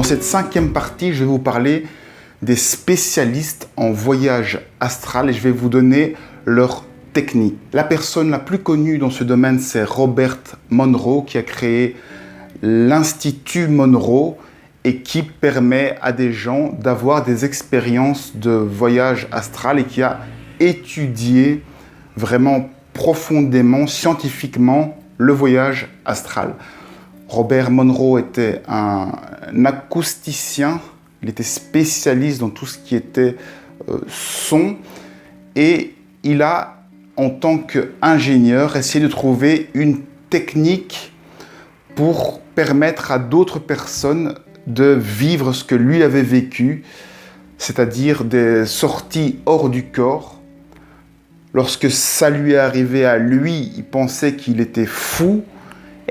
cette 5e partie, je vais vous parler des spécialistes en voyage astral et je vais vous donner leur technique. La personne la plus connue dans ce domaine, c'est Robert Monroe, qui a créé l'Institut Monroe et qui permet à des gens d'avoir des expériences de voyage astral et qui a étudié vraiment profondément, scientifiquement, le voyage astral. Robert Monroe était un acousticien, il était spécialiste dans tout ce qui était son et il a, en tant qu'ingénieur, essayé de trouver une technique pour permettre à d'autres personnes de vivre ce que lui avait vécu, c'est-à-dire des sorties hors du corps. Lorsque ça lui est arrivé à lui, il pensait qu'il était fou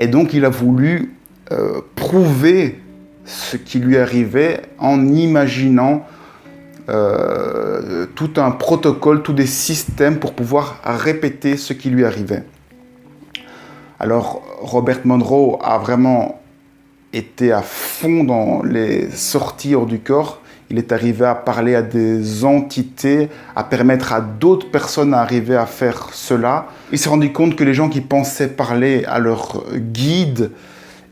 et donc il a voulu prouver ce qui lui arrivait en imaginant tout un protocole, tous des systèmes pour pouvoir répéter ce qui lui arrivait. Alors Robert Monroe a vraiment été à fond dans les sorties hors du corps. Il est arrivé à parler à des entités, à permettre à d'autres personnes d'arriver à faire cela. Il s'est rendu compte que les gens qui pensaient parler à leur guide,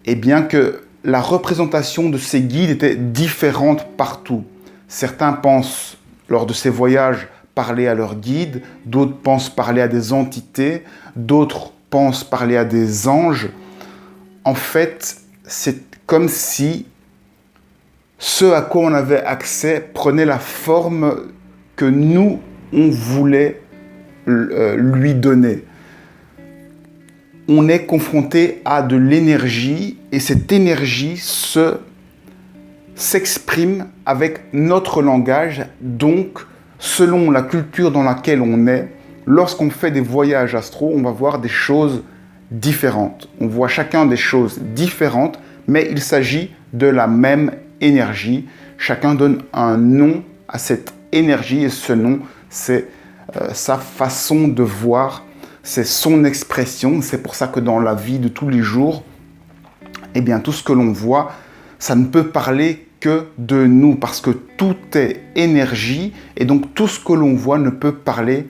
eh bien que la représentation de ces guides était différente partout. Certains pensent, lors de ces voyages, parler à leur guide, d'autres pensent parler à des entités, d'autres pensent parler à des anges. En fait, c'est comme si ce à quoi on avait accès prenait la forme que nous, on voulait lui donner. On est confronté à de l'énergie et cette énergie s'exprime avec notre langage. Donc, selon la culture dans laquelle on est, lorsqu'on fait des voyages astraux, on va voir des choses différentes. On voit chacun des choses différentes, mais il s'agit de la même énergie. Chacun donne un nom à cette énergie et ce nom, c'est sa façon de voir, c'est son expression. C'est pour ça que dans la vie de tous les jours, eh bien, tout ce que l'on voit, ça ne peut parler que de nous parce que tout est énergie et donc tout ce que l'on voit ne peut parler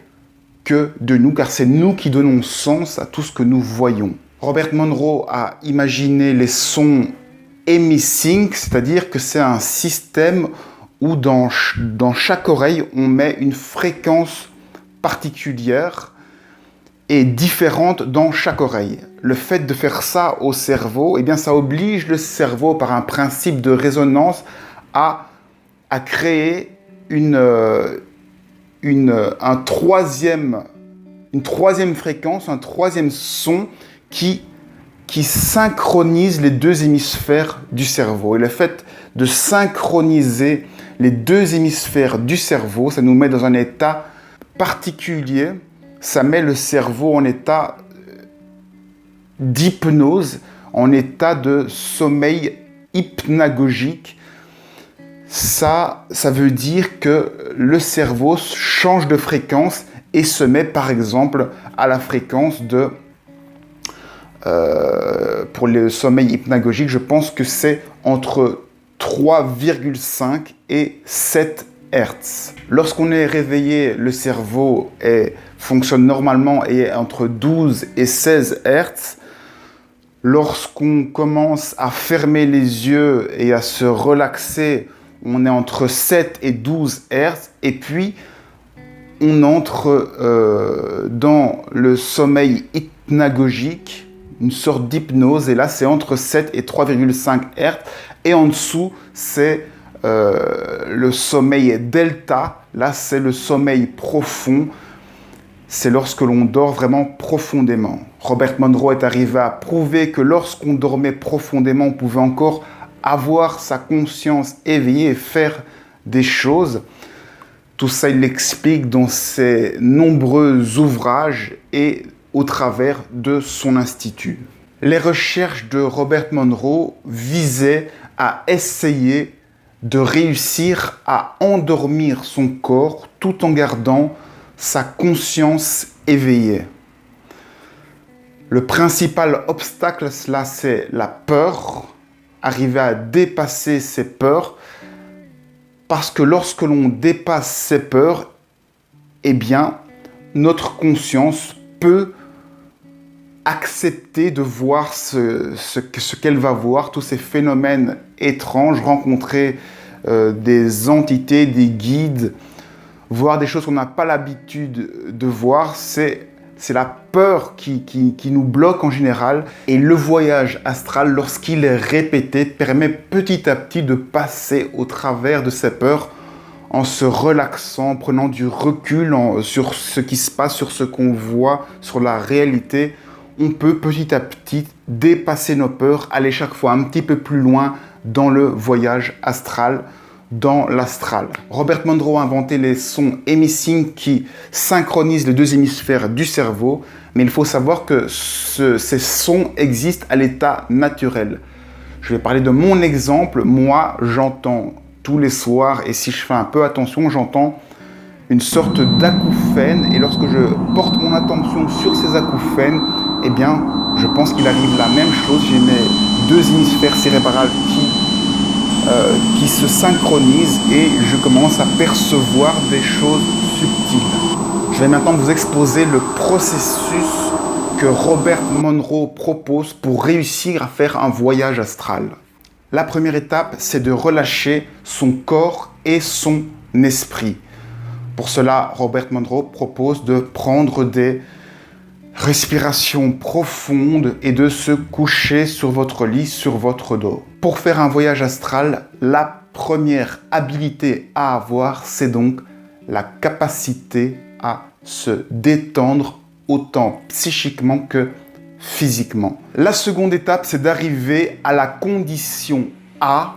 que de nous car c'est nous qui donnons sens à tout ce que nous voyons. Robert Monroe a imaginé les sons emisync, c'est-à-dire que c'est un système où dans chaque oreille, on met une fréquence particulière et différente dans chaque oreille. Le fait de faire ça au cerveau, eh bien, ça oblige le cerveau par un principe de résonance à créer une troisième fréquence, un troisième son qui synchronise les deux hémisphères du cerveau. Et le fait de synchroniser les deux hémisphères du cerveau, ça nous met dans un état particulier. Ça met le cerveau en état d'hypnose, en état de sommeil hypnagogique. Ça veut dire que le cerveau change de fréquence et se met par exemple à la fréquence de... pour le sommeil hypnagogique, je pense que c'est entre 3,5 et 7 Hertz. Lorsqu'on est réveillé, le cerveau fonctionne normalement et est entre 12 et 16 Hertz. Lorsqu'on commence à fermer les yeux et à se relaxer, on est entre 7 et 12 Hertz. Et puis, on entre dans le sommeil hypnagogique, une sorte d'hypnose. Et là, c'est entre 7 et 3,5 Hertz. Et en dessous, c'est le sommeil delta. Là, c'est le sommeil profond. C'est lorsque l'on dort vraiment profondément. Robert Monroe est arrivé à prouver que lorsqu'on dormait profondément, on pouvait encore avoir sa conscience éveillée et faire des choses. Tout ça, il l'explique dans ses nombreux ouvrages et au travers de son institut. Les recherches de Robert Monroe visaient à essayer de réussir à endormir son corps tout en gardant sa conscience éveillée. Le principal obstacle à cela, c'est la peur. arriver à dépasser ses peurs, parce que lorsque l'on dépasse ses peurs, eh bien, notre conscience peut accepter de voir ce qu'elle va voir, tous ces phénomènes étranges, rencontrer des entités, des guides, voir des choses qu'on n'a pas l'habitude de voir. C'est la peur qui nous bloque en général. Et le voyage astral, lorsqu'il est répété, permet petit à petit de passer au travers de ces peurs en se relaxant, en prenant du recul sur ce qui se passe, sur ce qu'on voit, sur la réalité. On peut petit à petit dépasser nos peurs, aller chaque fois un petit peu plus loin dans le voyage astral, dans l'astral. Robert Monroe a inventé les sons emitting qui synchronisent les deux hémisphères du cerveau, mais il faut savoir que ces sons existent à l'état naturel. Je vais parler de mon exemple. Moi, j'entends tous les soirs, et si je fais un peu attention, j'entends une sorte d'acouphène, et lorsque je porte mon attention sur ces acouphènes, eh bien, je pense qu'il arrive la même chose. J'ai mes deux hémisphères cérébrales qui se synchronisent et je commence à percevoir des choses subtiles. Je vais maintenant vous exposer le processus que Robert Monroe propose pour réussir à faire un voyage astral. La première étape, c'est de relâcher son corps et son esprit. Pour cela, Robert Monroe propose de prendre des respirations profondes et de se coucher sur votre lit, sur votre dos. Pour faire un voyage astral, la première habilité à avoir, c'est donc la capacité à se détendre autant psychiquement que physiquement. La seconde étape, c'est d'arriver à la condition A,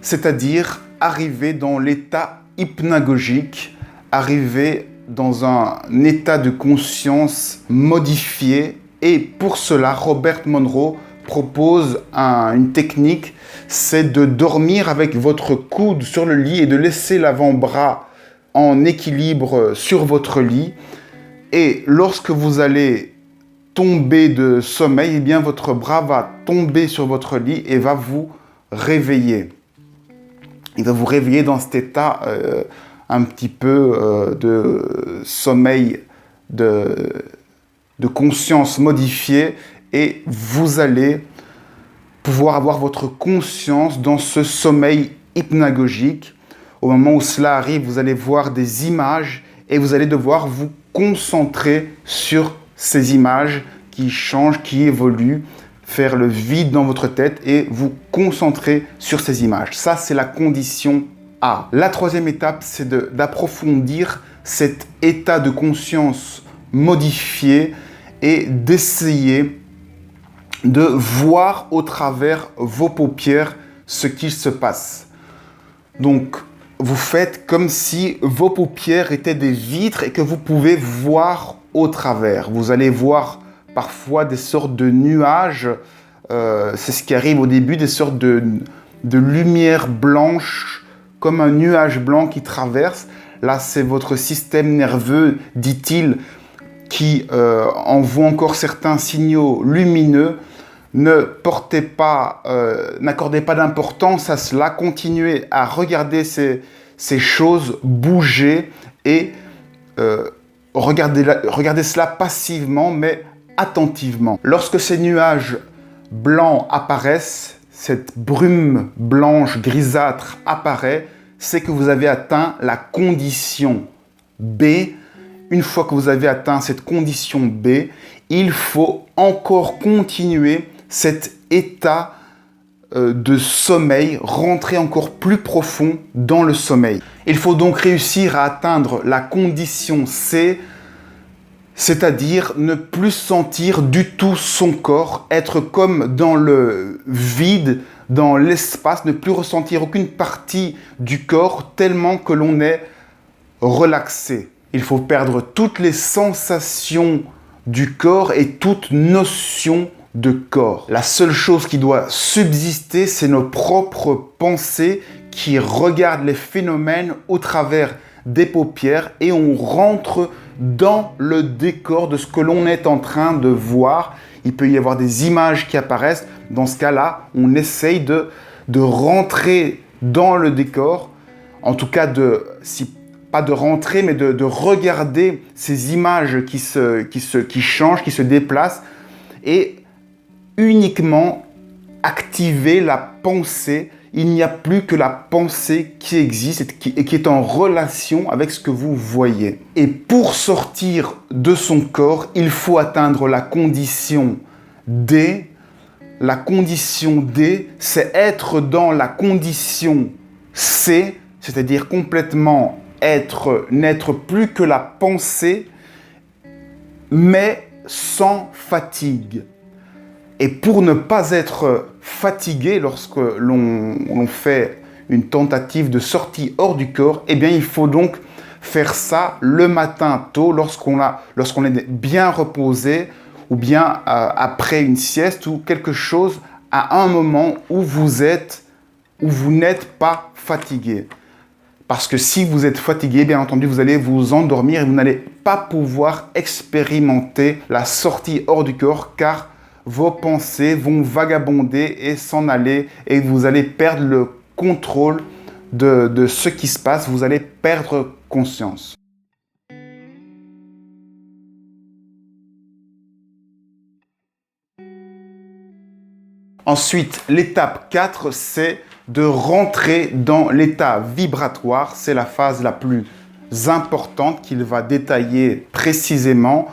c'est-à-dire arriver dans l'état hypnagogique, arriver dans un état de conscience modifié. Et pour cela, Robert Monroe propose une technique, c'est de dormir avec votre coude sur le lit et de laisser l'avant-bras en équilibre sur votre lit. Et lorsque vous allez tomber de sommeil, eh bien votre bras va tomber sur votre lit et va vous réveiller. Il va vous réveiller dans cet état un petit peu de sommeil, de conscience modifiée, et vous allez pouvoir avoir votre conscience dans ce sommeil hypnagogique. Au moment où cela arrive, vous allez voir des images et vous allez devoir vous concentrer sur ces images qui changent, qui évoluent, faire le vide dans votre tête et vous concentrer sur ces images. Ça, c'est la condition A. La troisième étape, c'est d'approfondir cet état de conscience modifié et d'essayer de voir au travers vos paupières ce qui se passe. Donc, vous faites comme si vos paupières étaient des vitres et que vous pouvez voir au travers. Vous allez voir parfois des sortes de nuages, c'est ce qui arrive au début, des sortes de lumière blanche, comme un nuage blanc qui traverse. Là, c'est votre système nerveux, dit-il, qui envoie encore certains signaux lumineux. N'accordez pas d'importance à cela, continuez à regarder ces choses bouger et regardez cela passivement mais attentivement. Lorsque ces nuages blancs apparaissent, cette brume blanche grisâtre apparaît, c'est que vous avez atteint la condition B. Une fois que vous avez atteint cette condition B, il faut encore continuer cet état de sommeil, rentrer encore plus profond dans le sommeil. Il faut donc réussir à atteindre la condition C, c'est-à-dire ne plus sentir du tout son corps, être comme dans le vide, dans l'espace, ne plus ressentir aucune partie du corps tellement que l'on est relaxé. Il faut perdre toutes les sensations du corps et toute notion de corps. La seule chose qui doit subsister, c'est nos propres pensées qui regardent les phénomènes au travers des paupières et on rentre dans le décor de ce que l'on est en train de voir. Il peut y avoir des images qui apparaissent. Dans ce cas-là, on essaye de rentrer dans le décor. En tout cas, pas de rentrer, mais de regarder ces images qui changent, qui se déplacent et uniquement activer la pensée. Il n'y a plus que la pensée qui existe et qui est en relation avec ce que vous voyez. Et pour sortir de son corps, il faut atteindre la condition D. La condition D, c'est être dans la condition C, c'est-à-dire complètement n'être plus que la pensée, mais sans fatigue. Et pour ne pas être fatigué lorsque l'on fait une tentative de sortie hors du corps, eh bien, il faut donc faire ça le matin tôt, lorsqu'on est bien reposé, ou bien après une sieste, ou quelque chose à un moment où vous n'êtes pas fatigué. Parce que si vous êtes fatigué, bien entendu, vous allez vous endormir et vous n'allez pas pouvoir expérimenter la sortie hors du corps, car vos pensées vont vagabonder et s'en aller et vous allez perdre le contrôle de ce qui se passe, vous allez perdre conscience. Ensuite, l'étape 4, c'est de rentrer dans l'état vibratoire. C'est la phase la plus importante qu'il va détailler précisément.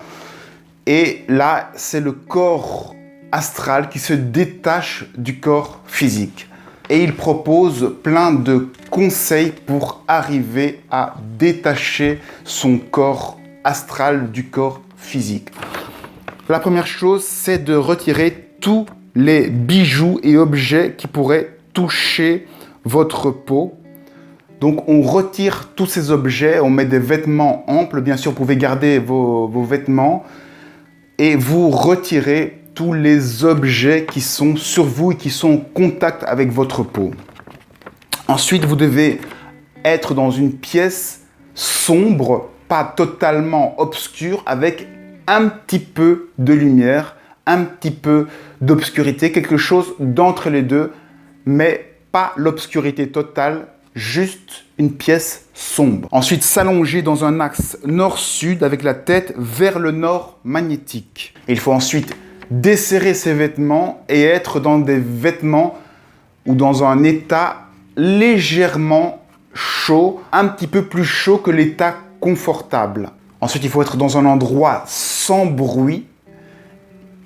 Et là, c'est le corps astral qui se détache du corps physique. Et il propose plein de conseils pour arriver à détacher son corps astral du corps physique. La première chose, c'est de retirer tous les bijoux et objets qui pourraient toucher votre peau. Donc, on retire tous ces objets, on met des vêtements amples. Bien sûr, vous pouvez garder vos vêtements et vous retirez tous les objets qui sont sur vous et qui sont en contact avec votre peau. Ensuite, vous devez être dans une pièce sombre, pas totalement obscure, avec un petit peu de lumière, un petit peu d'obscurité, quelque chose d'entre les deux, mais pas l'obscurité totale, juste une pièce sombre. Ensuite, s'allonger dans un axe nord-sud avec la tête vers le nord magnétique. Il faut ensuite desserrer ses vêtements et être dans des vêtements ou dans un état légèrement chaud, un petit peu plus chaud que l'état confortable. Ensuite, il faut être dans un endroit sans bruit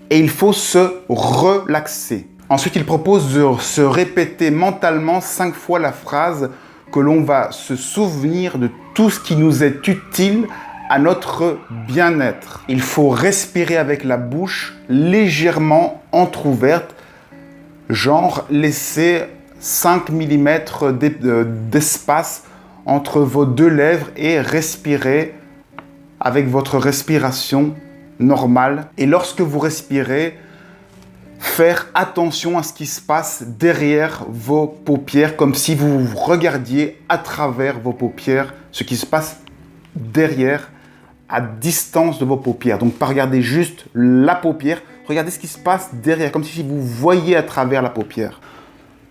et il faut se relaxer. Ensuite, il propose de se répéter mentalement 5 fois la phrase que l'on va se souvenir de tout ce qui nous est utile à notre bien-être. Il faut respirer avec la bouche légèrement entrouverte, genre laisser 5 mm d'espace entre vos deux lèvres et respirer avec votre respiration normale. Et lorsque vous respirez, faire attention à ce qui se passe derrière vos paupières, comme si vous regardiez à travers vos paupières ce qui se passe derrière, à distance de vos paupières. Donc, pas regarder juste la paupière, regardez ce qui se passe derrière, comme si vous voyiez à travers la paupière.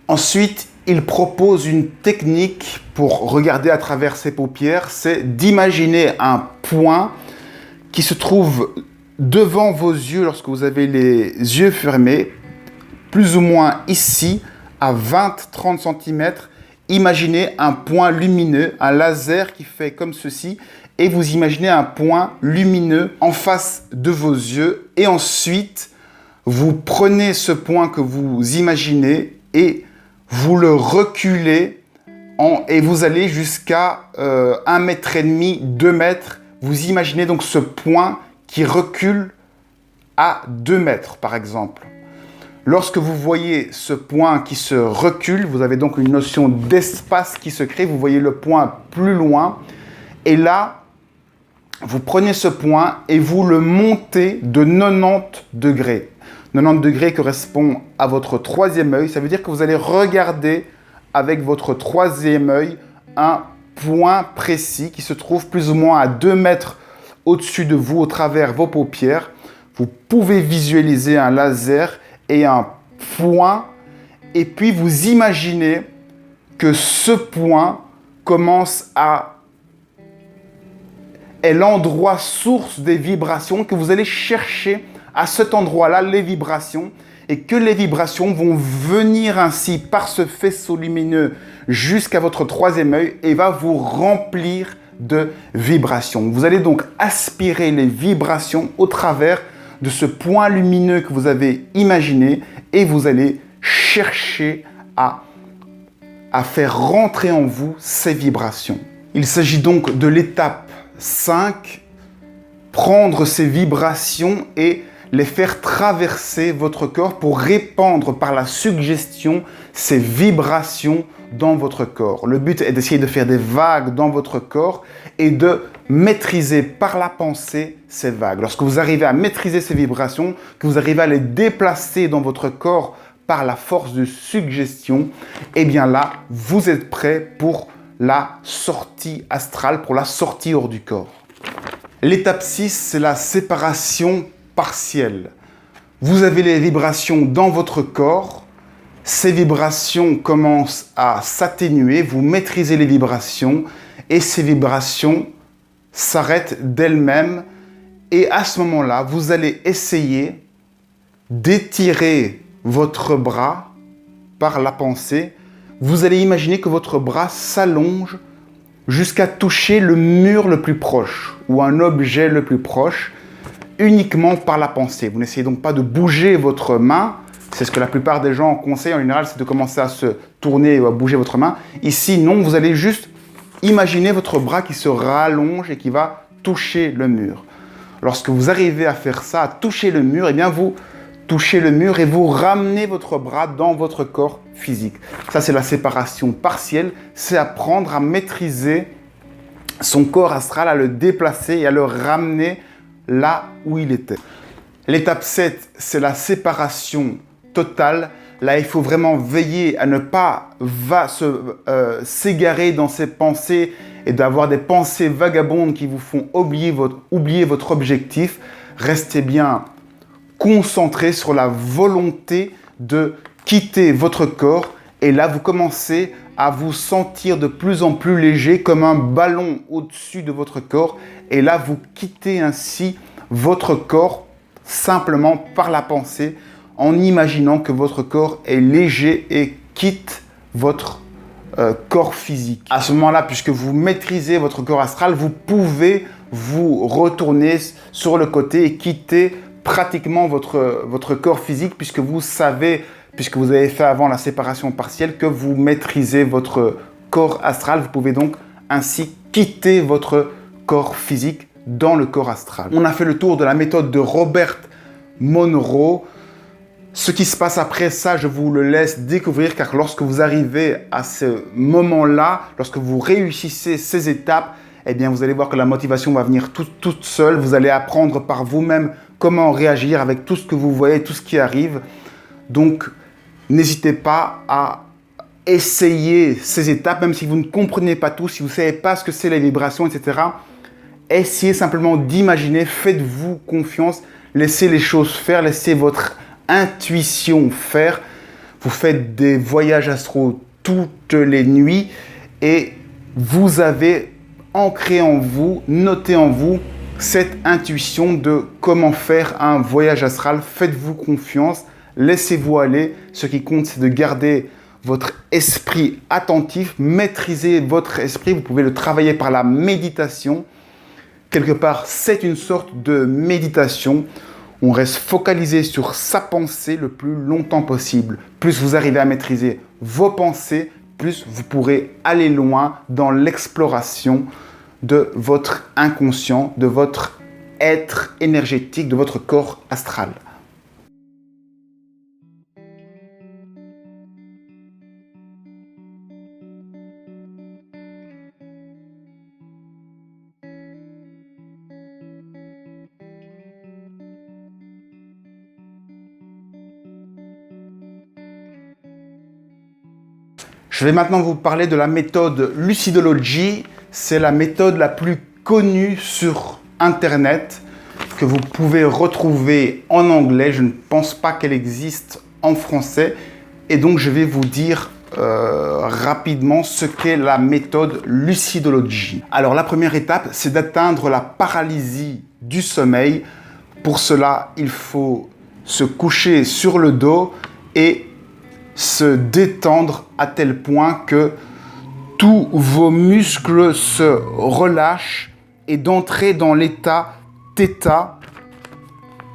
Ensuite, il propose une technique pour regarder à travers ses paupières, c'est d'imaginer un point qui se trouve devant vos yeux lorsque vous avez les yeux fermés, plus ou moins ici, à 20-30 cm. Imaginez un point lumineux, un laser qui fait comme ceci, et vous imaginez un point lumineux en face de vos yeux. Et ensuite, vous prenez ce point que vous imaginez et vous le reculez et vous allez jusqu'à 1,5 m, 2 mètres. Vous imaginez donc ce point qui recule à 2 mètres, par exemple. Lorsque vous voyez ce point qui se recule, vous avez donc une notion d'espace qui se crée. Vous voyez le point plus loin. Et là, vous prenez ce point et vous le montez de 90 degrés. 90 degrés correspond à votre troisième œil. Ça veut dire que vous allez regarder avec votre troisième œil un point précis qui se trouve plus ou moins à 2 mètres au-dessus de vous, au travers vos paupières. Vous pouvez visualiser un laser et un point, et puis vous imaginez que ce point est l'endroit source des vibrations, que vous allez chercher à cet endroit-là les vibrations, et que les vibrations vont venir ainsi par ce faisceau lumineux jusqu'à votre 3e œil et va vous remplir de vibrations. Vous allez donc aspirer les vibrations au travers de ce point lumineux que vous avez imaginé, et vous allez chercher à faire rentrer en vous ces vibrations. Il s'agit donc de l'étape 5, prendre ces vibrations et les faire traverser votre corps pour répandre par la suggestion ces vibrations dans votre corps. Le but est d'essayer de faire des vagues dans votre corps et de maîtriser par la pensée ces vagues. Lorsque vous arrivez à maîtriser ces vibrations, que vous arrivez à les déplacer dans votre corps par la force de suggestion, et bien là, vous êtes prêt pour la sortie astrale, pour la sortie hors du corps. L'étape 6, c'est la séparation partielle. Vous avez les vibrations dans votre corps, ces vibrations commencent à s'atténuer, vous maîtrisez les vibrations et ces vibrations s'arrêtent d'elles-mêmes, et à ce moment-là, vous allez essayer d'étirer votre bras par la pensée. Vous allez imaginer que votre bras s'allonge jusqu'à toucher le mur le plus proche ou un objet le plus proche, uniquement par la pensée. Vous n'essayez donc pas de bouger votre main. C'est ce que la plupart des gens conseillent en général, c'est de commencer à se tourner ou à bouger votre main. Ici, non, vous allez juste imaginer votre bras qui se rallonge et qui va toucher le mur. Lorsque vous arrivez à faire ça, à toucher le mur, eh bien vous touchez le mur et vous ramenez votre bras dans votre corps physique. Ça, c'est la séparation partielle. C'est apprendre à maîtriser son corps astral, à le déplacer et à le ramener là où il était. L'étape 7, c'est la séparation totale. Là, il faut vraiment veiller à ne pas s'égarer dans ses pensées et d'avoir des pensées vagabondes qui vous font oublier votre objectif. Restez bien concentré sur la volonté de quitter votre corps, et là, vous commencez à vous sentir de plus en plus léger, comme un ballon au-dessus de votre corps, et là, vous quittez ainsi votre corps simplement par la pensée, en imaginant que votre corps est léger et quitte votre corps physique. À ce moment-là, puisque vous maîtrisez votre corps astral, vous pouvez vous retourner sur le côté et quitter pratiquement votre corps physique, puisque vous savez, puisque vous avez fait avant la séparation partielle, que vous maîtrisez votre corps astral. Vous pouvez donc ainsi quitter votre corps physique dans le corps astral. On a fait le tour de la méthode de Robert Monroe. Ce qui se passe après ça, je vous le laisse découvrir, car lorsque vous arrivez à ce moment-là, lorsque vous réussissez ces étapes, eh bien, vous allez voir que la motivation va venir toute seule. Vous allez apprendre par vous-même comment réagir avec tout ce que vous voyez, tout ce qui arrive. Donc, n'hésitez pas à essayer ces étapes, même si vous ne comprenez pas tout, si vous ne savez pas ce que c'est les vibrations, etc. Essayez simplement d'imaginer, faites-vous confiance, laissez les choses faire, laissez votre intuition faire. Vous faites des voyages astraux toutes les nuits et vous avez ancré en vous, noté en vous cette intuition de comment faire un voyage astral. Faites-vous confiance, laissez-vous aller. Ce qui compte, c'est de garder votre esprit attentif, maîtriser votre esprit. Vous pouvez le travailler par la méditation. Quelque part, c'est une sorte de méditation. On reste focalisé sur sa pensée le plus longtemps possible. Plus vous arrivez à maîtriser vos pensées, plus vous pourrez aller loin dans l'exploration de votre inconscient, de votre être énergétique, de votre corps astral. Je vais maintenant vous parler de la méthode Lucidology. C'est la méthode la plus connue sur Internet que vous pouvez retrouver en anglais. Je ne pense pas qu'elle existe en français. Et donc, je vais vous dire rapidement ce qu'est la méthode Lucidology. Alors, la première étape, c'est d'atteindre la paralysie du sommeil. Pour cela, il faut se coucher sur le dos et se détendre à tel point que tous vos muscles se relâchent et d'entrer dans l'état Theta.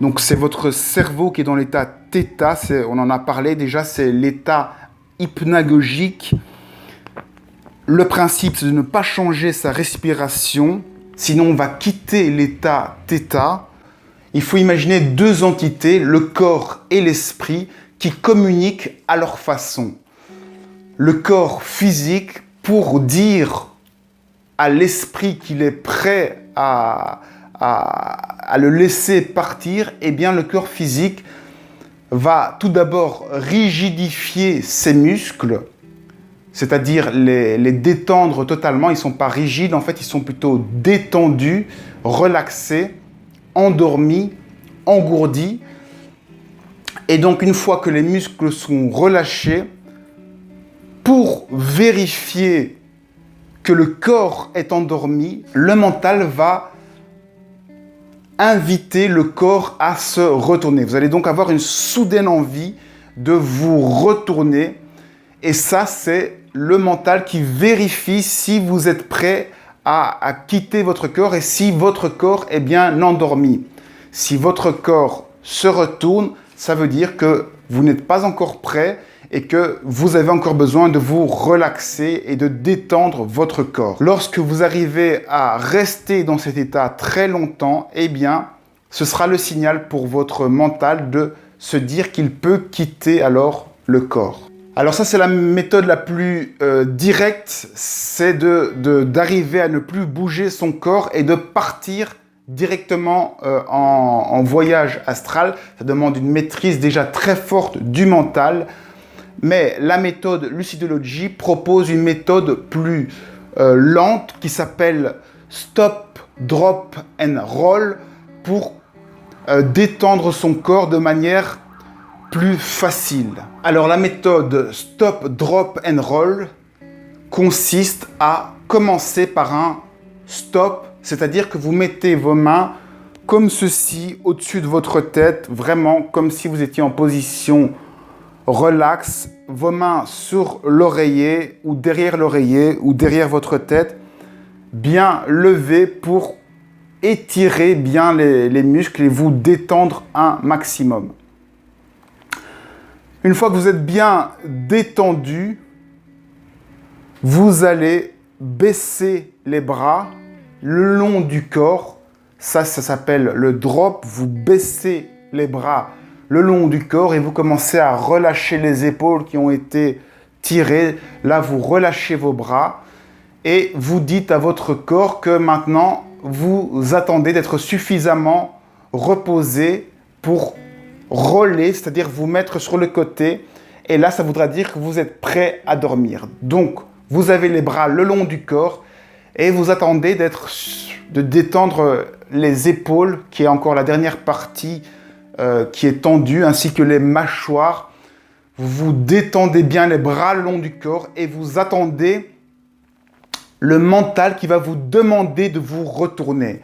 Donc c'est votre cerveau qui est dans l'état Theta, on en a parlé déjà, c'est l'état hypnagogique. Le principe, c'est de ne pas changer sa respiration, sinon on va quitter l'état Theta. Il faut imaginer deux entités, le corps et l'esprit, qui communiquent à leur façon. Le corps physique pour dire à l'esprit qu'il est prêt à le laisser partir, eh bien le corps physique va tout d'abord rigidifier ses muscles, c'est-à-dire les détendre totalement. Ils ne sont pas rigides, en fait, ils sont plutôt détendus, relaxés, endormis, engourdis. Et donc, une fois que les muscles sont relâchés, pour vérifier que le corps est endormi, le mental va inviter le corps à se retourner. Vous allez donc avoir une soudaine envie de vous retourner. Et ça, c'est le mental qui vérifie si vous êtes prêt à quitter votre corps et si votre corps est bien endormi. Si votre corps se retourne, ça veut dire que vous n'êtes pas encore prêt et que vous avez encore besoin de vous relaxer et de détendre votre corps. Lorsque vous arrivez à rester dans cet état très longtemps, eh bien, ce sera le signal pour votre mental de se dire qu'il peut quitter alors le corps. Alors ça, c'est la méthode la plus directe, c'est d'arriver à ne plus bouger son corps et de partir directement en voyage astral. Ça demande une maîtrise déjà très forte du mental. Mais la méthode Lucidology propose une méthode plus lente qui s'appelle Stop, Drop and Roll pour détendre son corps de manière plus facile. Alors la méthode Stop, Drop and Roll consiste à commencer par un stop, c'est-à-dire que vous mettez vos mains comme ceci au-dessus de votre tête, vraiment comme si vous étiez en position relax, vos mains sur l'oreiller ou derrière votre tête, bien levées pour étirer bien les muscles et vous détendre un maximum. Une fois que vous êtes bien détendu, vous allez baisser les bras le long du corps. Ça s'appelle le drop. Vous baissez les bras le long du corps et vous commencez à relâcher les épaules qui ont été tirées. Là, vous relâchez vos bras et vous dites à votre corps que maintenant, vous attendez d'être suffisamment reposé pour roller, c'est-à-dire vous mettre sur le côté. Et là, ça voudra dire que vous êtes prêt à dormir. Donc, vous avez les bras le long du corps et vous attendez de détendre les épaules, qui est encore la dernière partie qui est tendue, ainsi que les mâchoires. Vous détendez bien les bras le long du corps et vous attendez le mental qui va vous demander de vous retourner.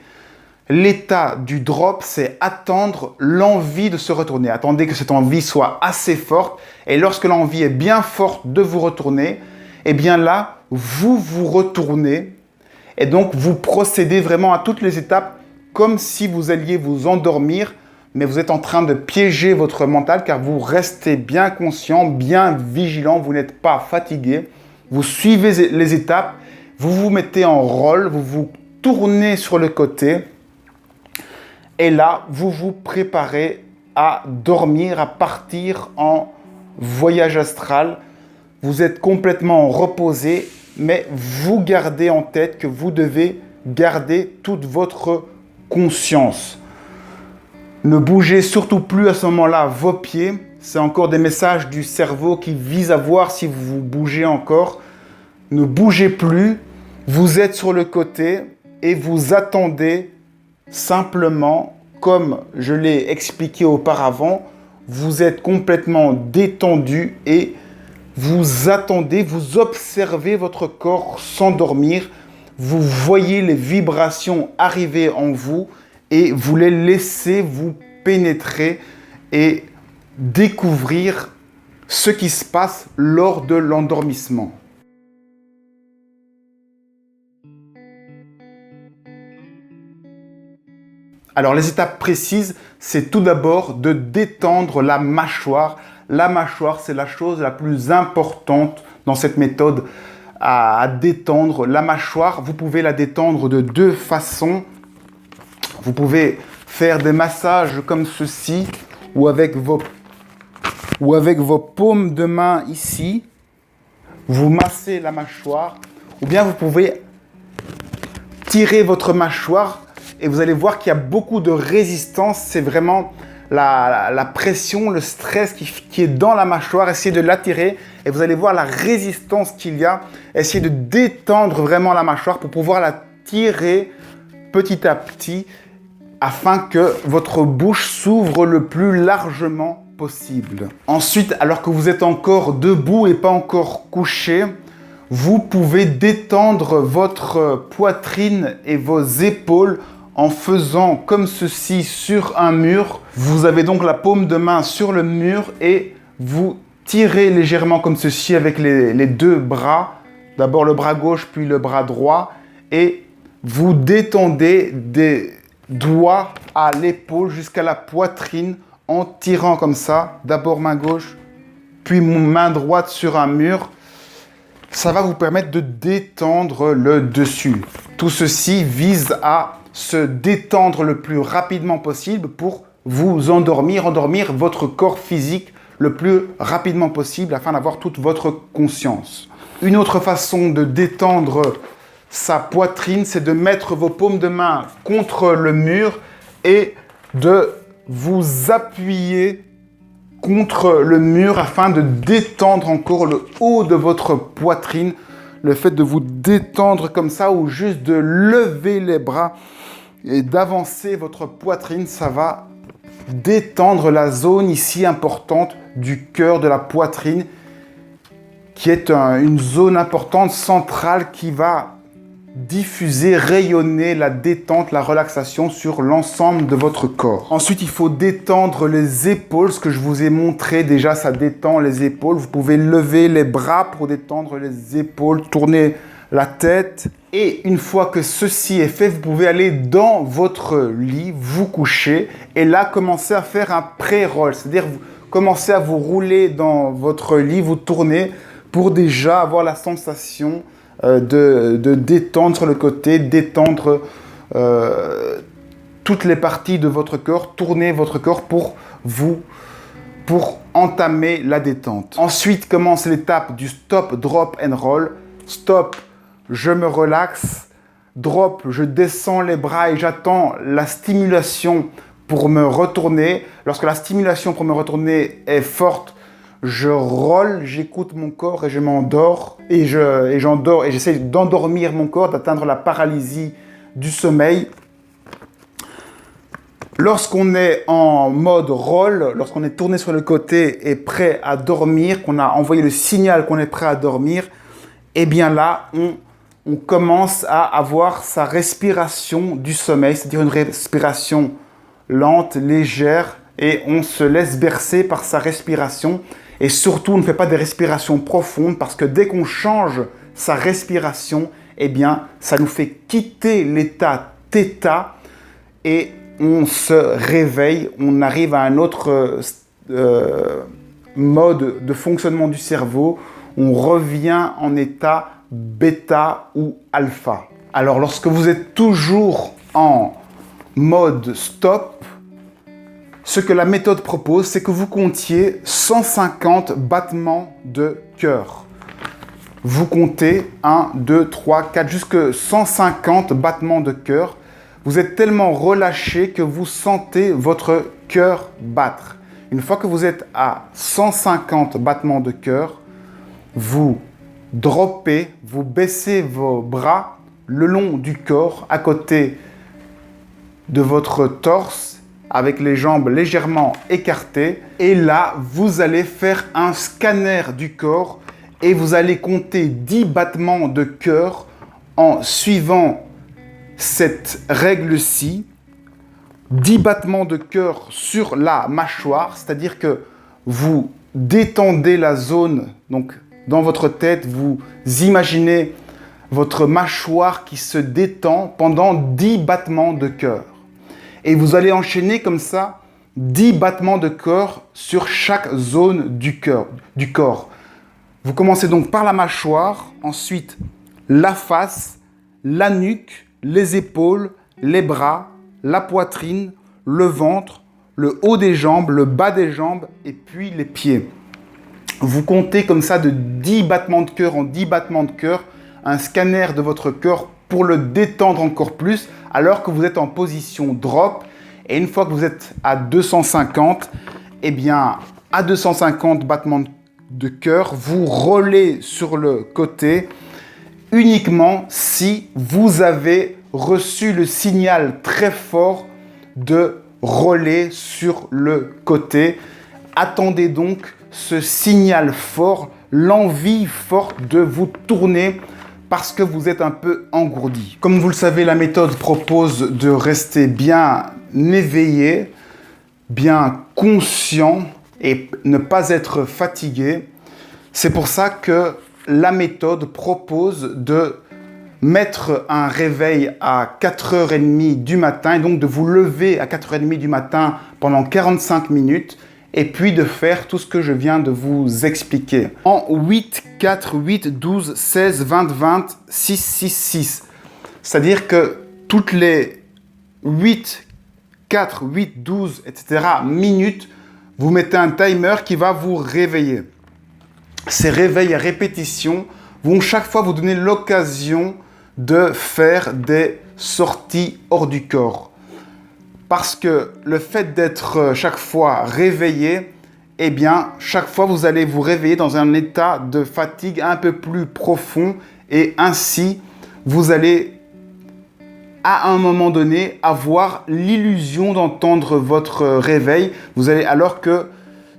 L'état du drop, c'est attendre l'envie de se retourner. Attendez que cette envie soit assez forte. Et lorsque l'envie est bien forte de vous retourner, eh bien là, vous vous retournez. Et donc, vous procédez vraiment à toutes les étapes comme si vous alliez vous endormir. Mais vous êtes en train de piéger votre mental car vous restez bien conscient, bien vigilant. Vous n'êtes pas fatigué. Vous suivez les étapes. Vous vous mettez en roll. Vous vous tournez sur le côté. Et là, vous vous préparez à dormir, à partir en voyage astral. Vous êtes complètement reposé, mais vous gardez en tête que vous devez garder toute votre conscience. Ne bougez surtout plus à ce moment-là vos pieds. C'est encore des messages du cerveau qui visent à voir si vous bougez encore. Ne bougez plus. Vous êtes sur le côté et vous attendez simplement, comme je l'ai expliqué auparavant, vous êtes complètement détendu et vous attendez, vous observez votre corps s'endormir, vous voyez les vibrations arriver en vous et vous les laissez vous pénétrer et découvrir ce qui se passe lors de l'endormissement. Alors les étapes précises, c'est tout d'abord de détendre la mâchoire. La mâchoire, c'est la chose la plus importante dans cette méthode à détendre. La mâchoire, vous pouvez la détendre de deux façons. Vous pouvez faire des massages comme ceci ou avec vos paumes de main ici. Vous massez la mâchoire ou bien vous pouvez tirer votre mâchoire et vous allez voir qu'il y a beaucoup de résistance. C'est vraiment la pression, le stress qui est dans la mâchoire. Essayez de l'attirer et vous allez voir la résistance qu'il y a. Essayez de détendre vraiment la mâchoire pour pouvoir la tirer petit à petit afin que votre bouche s'ouvre le plus largement possible. Ensuite, alors que vous êtes encore debout et pas encore couché, vous pouvez détendre votre poitrine et vos épaules en faisant comme ceci sur un mur. Vous avez donc la paume de main sur le mur et vous tirez légèrement comme ceci avec les deux bras. D'abord le bras gauche puis le bras droit et vous détendez des doigts à l'épaule jusqu'à la poitrine en tirant comme ça. D'abord main gauche puis main droite sur un mur. Ça va vous permettre de détendre le dessus. Tout ceci vise à se détendre le plus rapidement possible pour vous endormir votre corps physique le plus rapidement possible afin d'avoir toute votre conscience. Une autre façon de détendre sa poitrine, c'est de mettre vos paumes de main contre le mur et de vous appuyer contre le mur afin de détendre encore le haut de votre poitrine. Le fait de vous détendre comme ça ou juste de lever les bras et d'avancer votre poitrine, ça va détendre la zone ici importante du cœur de la poitrine qui est une zone importante centrale qui va diffuser, rayonner la détente, la relaxation sur l'ensemble de votre corps. Ensuite, il faut détendre les épaules. Ce que je vous ai montré déjà, ça détend les épaules. Vous pouvez lever les bras pour détendre les épaules, tourner la tête. Et une fois que ceci est fait, vous pouvez aller dans votre lit, vous coucher et là, commencer à faire un pré-roll. C'est-à-dire, vous commencez à vous rouler dans votre lit, vous tournez pour déjà avoir la sensation de détendre sur le côté, détendre toutes les parties de votre corps, tourner votre corps pour entamer la détente. Ensuite commence l'étape du stop, drop and roll. Stop, je me relaxe. Drop, je descends les bras et j'attends la stimulation pour me retourner. Lorsque la stimulation pour me retourner est forte, je roll, j'écoute mon corps et je m'endors. Et j'essaie d'endormir mon corps, d'atteindre la paralysie du sommeil. Lorsqu'on est en mode roll, lorsqu'on est tourné sur le côté et prêt à dormir, qu'on a envoyé le signal qu'on est prêt à dormir, eh bien là, on commence à avoir sa respiration du sommeil, c'est-à-dire une respiration lente, légère, et on se laisse bercer par sa respiration. Et surtout, on ne fait pas des respirations profondes parce que dès qu'on change sa respiration, eh bien, ça nous fait quitter l'état θ et on se réveille, on arrive à un autre mode de fonctionnement du cerveau, on revient en état bêta ou alpha. Alors, lorsque vous êtes toujours en mode stop, ce que la méthode propose, c'est que vous comptiez 150 battements de cœur. Vous comptez 1, 2, 3, 4, jusque 150 battements de cœur. Vous êtes tellement relâché que vous sentez votre cœur battre. Une fois que vous êtes à 150 battements de cœur, vous droppez, vous baissez vos bras le long du corps, à côté de votre torse, avec les jambes légèrement écartées. Et là, vous allez faire un scanner du corps et vous allez compter 10 battements de cœur en suivant cette règle-ci. 10 battements de cœur sur la mâchoire, c'est-à-dire que vous détendez la zone, donc dans votre tête, vous imaginez votre mâchoire qui se détend pendant 10 battements de cœur. Et vous allez enchaîner comme ça 10 battements de cœur sur chaque zone du corps. Vous commencez donc par la mâchoire, ensuite la face, la nuque, les épaules, les bras, la poitrine, le ventre, le haut des jambes, le bas des jambes et puis les pieds. Vous comptez comme ça de 10 battements de cœur en 10 battements de cœur, un scanner de votre cœur pour le détendre encore plus alors que vous êtes en position drop. Et une fois que vous êtes à 250, eh bien à 250 battements de cœur, vous roulez sur le côté uniquement si vous avez reçu le signal très fort de relais sur le côté. Attendez donc ce signal fort, l'envie forte de vous tourner parce que vous êtes un peu engourdi. Comme vous le savez, la méthode propose de rester bien éveillé, bien conscient et ne pas être fatigué. C'est pour ça que la méthode propose de mettre un réveil à 4h30 du matin et donc de vous lever à 4h30 du matin pendant 45 minutes et puis de faire tout ce que je viens de vous expliquer. En 8, 4, 8, 12, 16, 20, 20, 6, 6, 6. C'est-à-dire que toutes les 8, 4, 8, 12, etc. minutes, vous mettez un timer qui va vous réveiller. Ces réveils à répétition vont chaque fois vous donner l'occasion de faire des sorties hors du corps. Parce que le fait d'être chaque fois réveillé, eh bien, chaque fois vous allez vous réveiller dans un état de fatigue un peu plus profond et ainsi, vous allez à un moment donné avoir l'illusion d'entendre votre réveil. Vous allez, alors que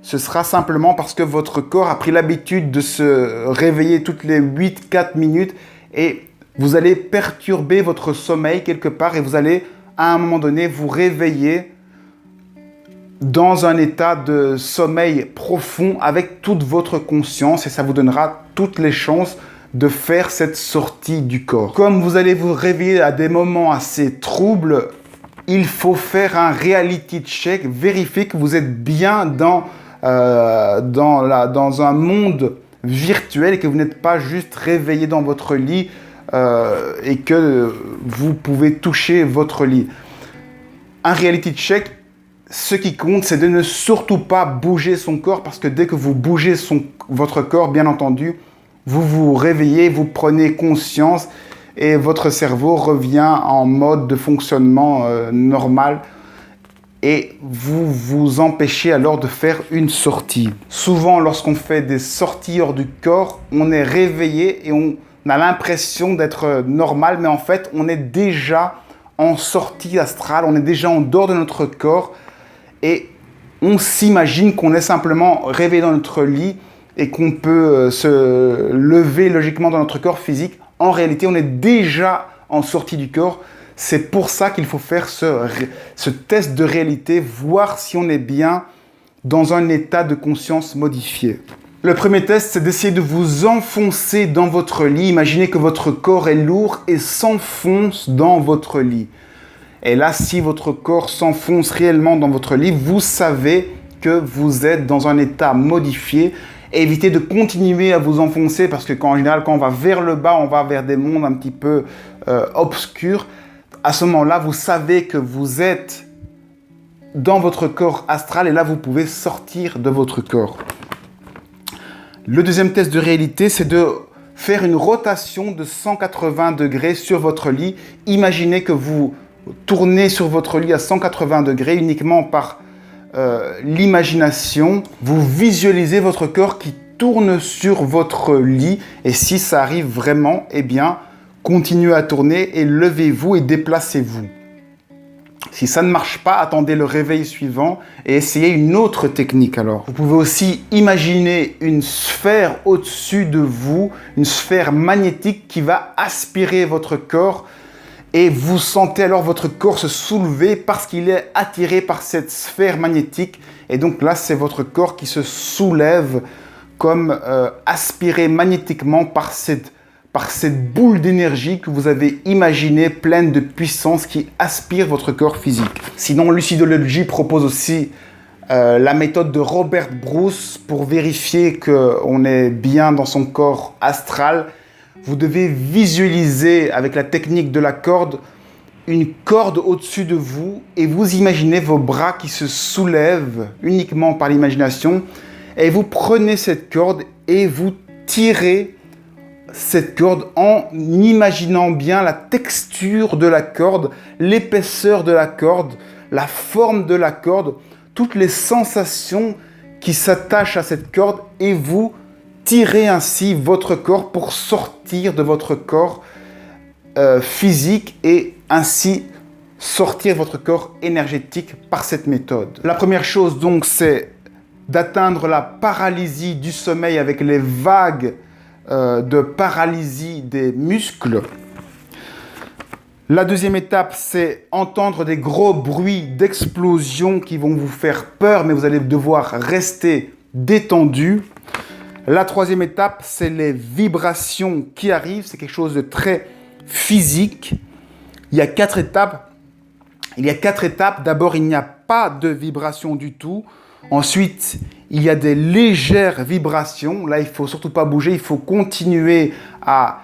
ce sera simplement parce que votre corps a pris l'habitude de se réveiller toutes les 8-4 minutes et vous allez perturber votre sommeil quelque part et vous allez à un moment donné vous réveiller dans un état de sommeil profond avec toute votre conscience et ça vous donnera toutes les chances de faire cette sortie du corps. Comme vous allez vous réveiller à des moments assez troubles, il faut faire un reality check, vérifier que vous êtes bien dans un monde virtuel et que vous n'êtes pas juste réveillé dans votre lit et que vous pouvez toucher votre lit. Un reality check, ce qui compte, c'est de ne surtout pas bouger son corps parce que dès que vous bougez votre corps, bien entendu, vous vous réveillez, vous prenez conscience et votre cerveau revient en mode de fonctionnement normal et vous vous empêchez alors de faire une sortie. Souvent, lorsqu'on fait des sorties hors du corps, on est réveillé et on a l'impression d'être normal, mais en fait, on est déjà en sortie astrale, on est déjà en dehors de notre corps et on s'imagine qu'on est simplement réveillé dans notre lit et qu'on peut se lever logiquement dans notre corps physique. En réalité, on est déjà en sortie du corps. C'est pour ça qu'il faut faire ce test de réalité, voir si on est bien dans un état de conscience modifié. Le premier test, c'est d'essayer de vous enfoncer dans votre lit. Imaginez que votre corps est lourd et s'enfonce dans votre lit. Et là, si votre corps s'enfonce réellement dans votre lit, vous savez que vous êtes dans un état modifié. Évitez de continuer à vous enfoncer parce que en général, quand on va vers le bas, on va vers des mondes un petit peu obscurs. À ce moment-là, vous savez que vous êtes dans votre corps astral et là, vous pouvez sortir de votre corps. Le deuxième test de réalité, c'est de faire une rotation de 180 degrés sur votre lit. Imaginez que vous tournez sur votre lit à 180 degrés uniquement par l'imagination. Vous visualisez votre corps qui tourne sur votre lit. Et si ça arrive vraiment, eh bien, continuez à tourner et levez-vous et déplacez-vous. Si ça ne marche pas, attendez le réveil suivant et essayez une autre technique alors. Vous pouvez aussi imaginer une sphère au-dessus de vous, une sphère magnétique qui va aspirer votre corps et vous sentez alors votre corps se soulever parce qu'il est attiré par cette sphère magnétique. Et donc là, c'est votre corps qui se soulève comme aspiré magnétiquement par cette boule d'énergie que vous avez imaginée, pleine de puissance qui aspire votre corps physique. Sinon, Lucidology propose aussi la méthode de Robert Bruce pour vérifier qu'on est bien dans son corps astral. Vous devez visualiser avec la technique de la corde, une corde au-dessus de vous et vous imaginez vos bras qui se soulèvent uniquement par l'imagination et vous prenez cette corde et vous tirez cette corde en imaginant bien la texture de la corde, l'épaisseur de la corde, la forme de la corde, toutes les sensations qui s'attachent à cette corde et vous tirez ainsi votre corps pour sortir de votre corps physique et ainsi sortir votre corps énergétique par cette méthode. La première chose donc c'est d'atteindre la paralysie du sommeil avec les vagues de paralysie des muscles. La deuxième étape, c'est entendre des gros bruits d'explosion qui vont vous faire peur, mais vous allez devoir rester détendu. La troisième étape, c'est les vibrations qui arrivent. C'est quelque chose de très physique. Il y a quatre étapes. D'abord, il n'y a pas de vibration du tout. Ensuite, il y a des légères vibrations. Là, il ne faut surtout pas bouger. Il faut continuer à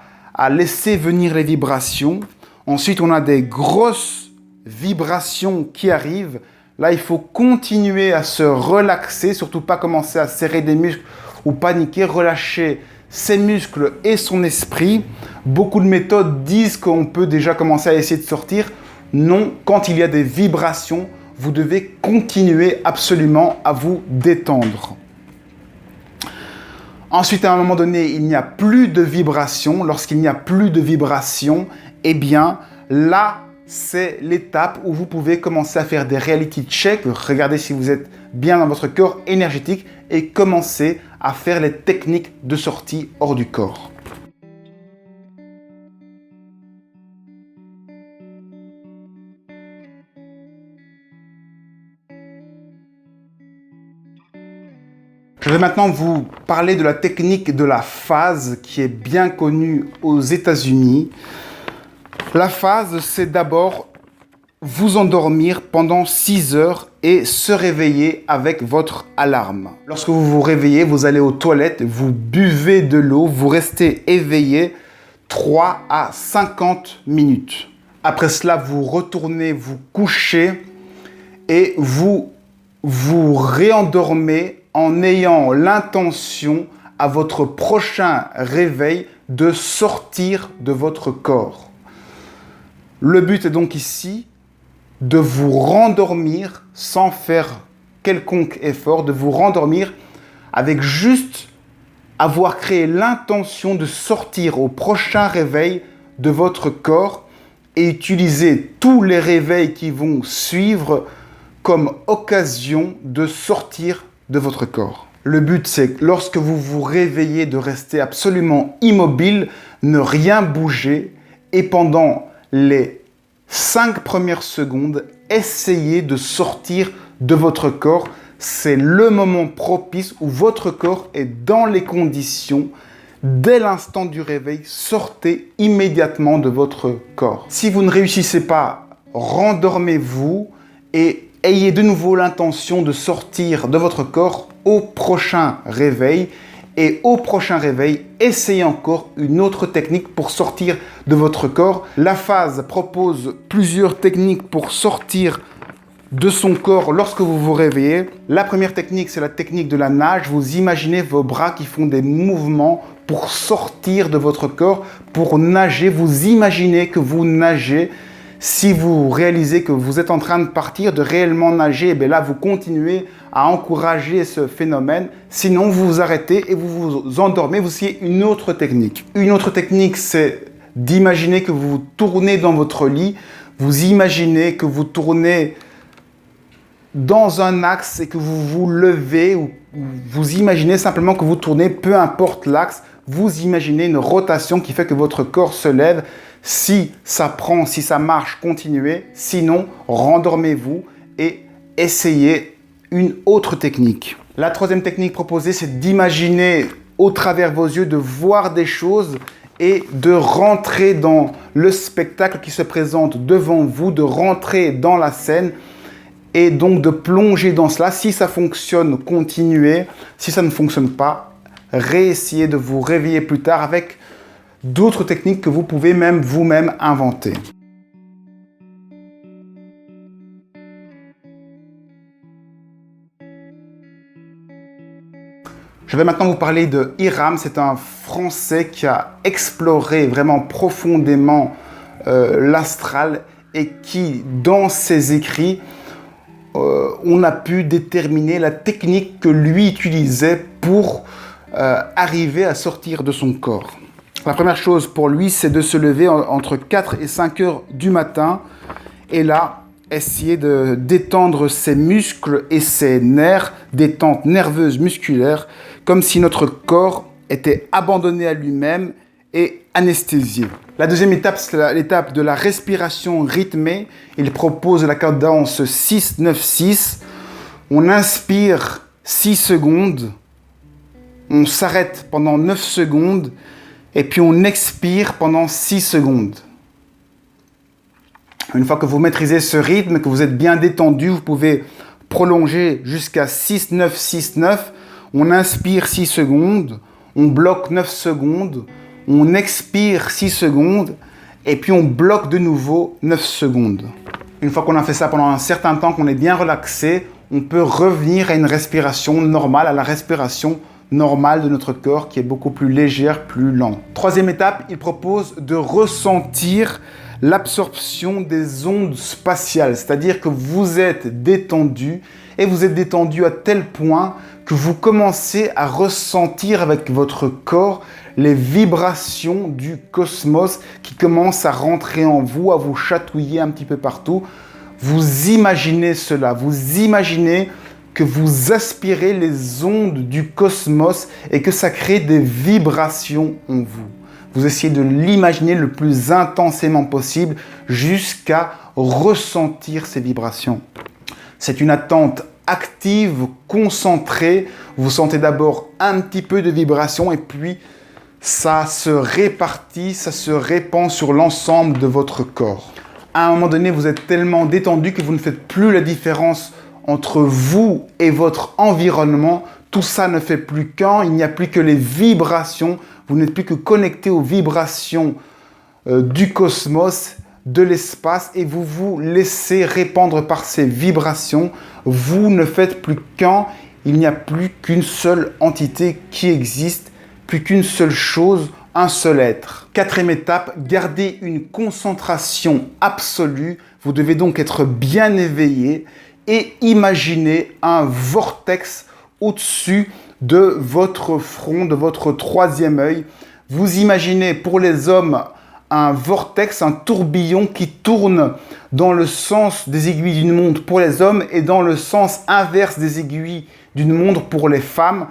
laisser venir les vibrations. Ensuite, on a des grosses vibrations qui arrivent. Là, il faut continuer à se relaxer. Surtout pas commencer à serrer des muscles ou paniquer. Relâcher ses muscles et son esprit. Beaucoup de méthodes disent qu'on peut déjà commencer à essayer de sortir. Non, quand il y a des vibrations, vous devez continuer absolument à vous détendre. Ensuite, à un moment donné, il n'y a plus de vibration. Lorsqu'il n'y a plus de vibration, eh bien, là, c'est l'étape où vous pouvez commencer à faire des reality checks, regarder si vous êtes bien dans votre corps énergétique et commencer à faire les techniques de sortie hors du corps. Je vais maintenant vous parler de la technique de la phase qui est bien connue aux États-Unis. La phase, c'est d'abord vous endormir pendant 6 heures et se réveiller avec votre alarme. Lorsque vous vous réveillez, vous allez aux toilettes, vous buvez de l'eau, vous restez éveillé 3 à 50 minutes. Après cela, vous retournez vous coucher et vous réendormez en ayant l'intention à votre prochain réveil de sortir de votre corps. Le but est donc ici de vous rendormir sans faire quelconque effort, de vous rendormir avec juste avoir créé l'intention de sortir au prochain réveil de votre corps et utiliser tous les réveils qui vont suivre comme occasion de sortir de votre corps. Le but, c'est que lorsque vous vous réveillez, de rester absolument immobile, ne rien bouger et pendant les 5 premières secondes, essayez de sortir de votre corps. C'est le moment propice où votre corps est dans les conditions. Dès l'instant du réveil, sortez immédiatement de votre corps. Si vous ne réussissez pas, rendormez-vous et ayez de nouveau l'intention de sortir de votre corps au prochain réveil. Et au prochain réveil, essayez encore une autre technique pour sortir de votre corps. La phase propose plusieurs techniques pour sortir de son corps lorsque vous vous réveillez. La première technique, c'est la technique de la nage. Vous imaginez vos bras qui font des mouvements pour sortir de votre corps, pour nager. Vous imaginez que vous nagez. Si vous réalisez que vous êtes en train de partir, de réellement nager, bien là, vous continuez à encourager ce phénomène. Sinon, vous vous arrêtez et vous vous endormez. Vous essayez une autre technique. Une autre technique, c'est d'imaginer que vous tournez dans votre lit. Vous imaginez que vous tournez dans un axe et que vous vous levez, ou vous imaginez simplement que vous tournez, peu importe l'axe, vous imaginez une rotation qui fait que votre corps se lève. Si ça prend, si ça marche, continuez. Sinon, rendormez-vous et essayez une autre technique. La troisième technique proposée, c'est d'imaginer au travers vos yeux, de voir des choses et de rentrer dans le spectacle qui se présente devant vous, de rentrer dans la scène et donc de plonger dans cela. Si ça fonctionne, continuez. Si ça ne fonctionne pas, réessayez de vous réveiller plus tard avec d'autres techniques que vous pouvez même vous-même inventer. Je vais maintenant vous parler de Hiram. C'est un Français qui a exploré vraiment profondément l'astral et qui, dans ses écrits, on a pu déterminer la technique que lui utilisait pour arriver à sortir de son corps. La première chose pour lui, c'est de se lever entre 4 et 5 heures du matin et là, essayer de détendre ses muscles et ses nerfs, détente nerveuse musculaire, comme si notre corps était abandonné à lui-même et anesthésié. La deuxième étape, c'est l'étape de la respiration rythmée. Il propose la cadence 6-9-6. On inspire 6 secondes, on s'arrête pendant 9 secondes, et puis on expire pendant 6 secondes. Une fois que vous maîtrisez ce rythme, que vous êtes bien détendu, vous pouvez prolonger jusqu'à 6-9-6-9. On inspire 6 secondes, on bloque 9 secondes, on expire 6 secondes, et puis on bloque de nouveau 9 secondes. Une fois qu'on a fait ça pendant un certain temps, qu'on est bien relaxé, on peut revenir à une respiration normale, à la respiration normale de notre corps qui est beaucoup plus légère, plus lente. Troisième étape, il propose de ressentir l'absorption des ondes spatiales, c'est-à-dire que vous êtes détendu et vous êtes détendu à tel point que vous commencez à ressentir avec votre corps les vibrations du cosmos qui commencent à rentrer en vous, à vous chatouiller un petit peu partout. Vous imaginez cela, vous imaginez que vous aspirez les ondes du cosmos et que ça crée des vibrations en vous. Vous essayez de l'imaginer le plus intensément possible jusqu'à ressentir ces vibrations. C'est une attente active, concentrée. Vous sentez d'abord un petit peu de vibration et puis ça se répartit, ça se répand sur l'ensemble de votre corps. À un moment donné, vous êtes tellement détendu que vous ne faites plus la différence entre vous et votre environnement. Tout ça ne fait plus qu'un, il n'y a plus que les vibrations. Vous n'êtes plus que connecté aux vibrations du cosmos, de l'espace, et vous vous laissez répandre par ces vibrations. Vous ne faites plus qu'un, il n'y a plus qu'une seule entité qui existe, plus qu'une seule chose, un seul être. Quatrième étape, gardez une concentration absolue. Vous devez donc être bien éveillé et imaginer un vortex au-dessus de votre front, de votre troisième œil. Vous imaginez pour les hommes un vortex, un tourbillon qui tourne dans le sens des aiguilles d'une montre pour les hommes et dans le sens inverse des aiguilles d'une montre pour les femmes.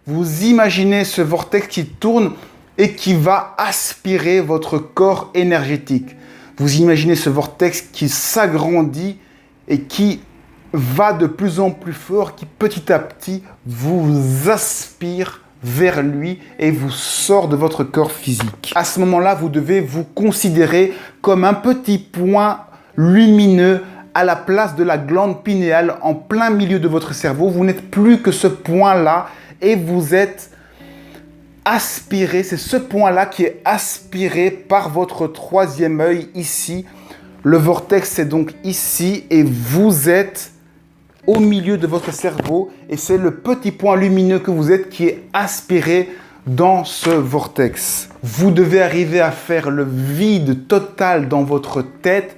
Vous imaginez ce vortex qui tourne et qui va aspirer votre corps énergétique. Vous imaginez ce vortex qui s'agrandit et qui va de plus en plus fort, qui petit à petit vous aspire vers lui et vous sort de votre corps physique. À ce moment-là, vous devez vous considérer comme un petit point lumineux à la place de la glande pinéale en plein milieu de votre cerveau. Vous n'êtes plus que ce point-là et vous êtes aspiré. C'est ce point-là qui est aspiré par votre troisième œil ici. Le vortex est donc ici et vous êtes au milieu de votre cerveau et c'est le petit point lumineux que vous êtes qui est aspiré dans ce vortex. Vous devez arriver à faire le vide total dans votre tête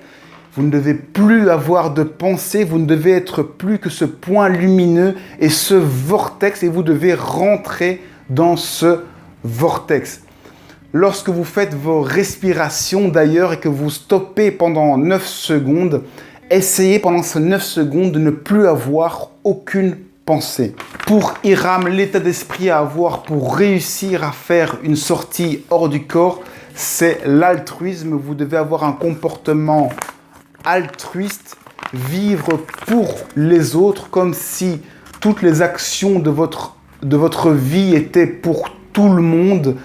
Vous ne devez plus avoir de pensée, vous ne devez être plus que ce point lumineux et ce vortex, et vous devez rentrer dans ce vortex. Lorsque vous faites vos respirations d'ailleurs et que vous stoppez pendant 9 secondes, essayez pendant ces 9 secondes de ne plus avoir aucune pensée. Pour Hiram, l'état d'esprit à avoir pour réussir à faire une sortie hors du corps, c'est l'altruisme. Vous devez avoir un comportement altruiste, vivre pour les autres comme si toutes les actions de votre vie étaient pour tout le monde.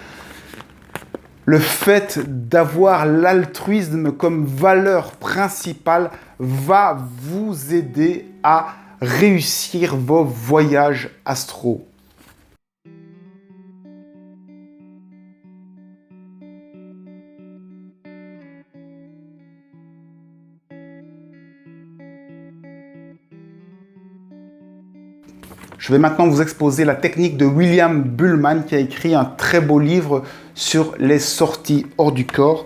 Le fait d'avoir l'altruisme comme valeur principale va vous aider à réussir vos voyages astraux. Je vais maintenant vous exposer la technique de William Buhlman qui a écrit un très beau livre sur les sorties hors du corps.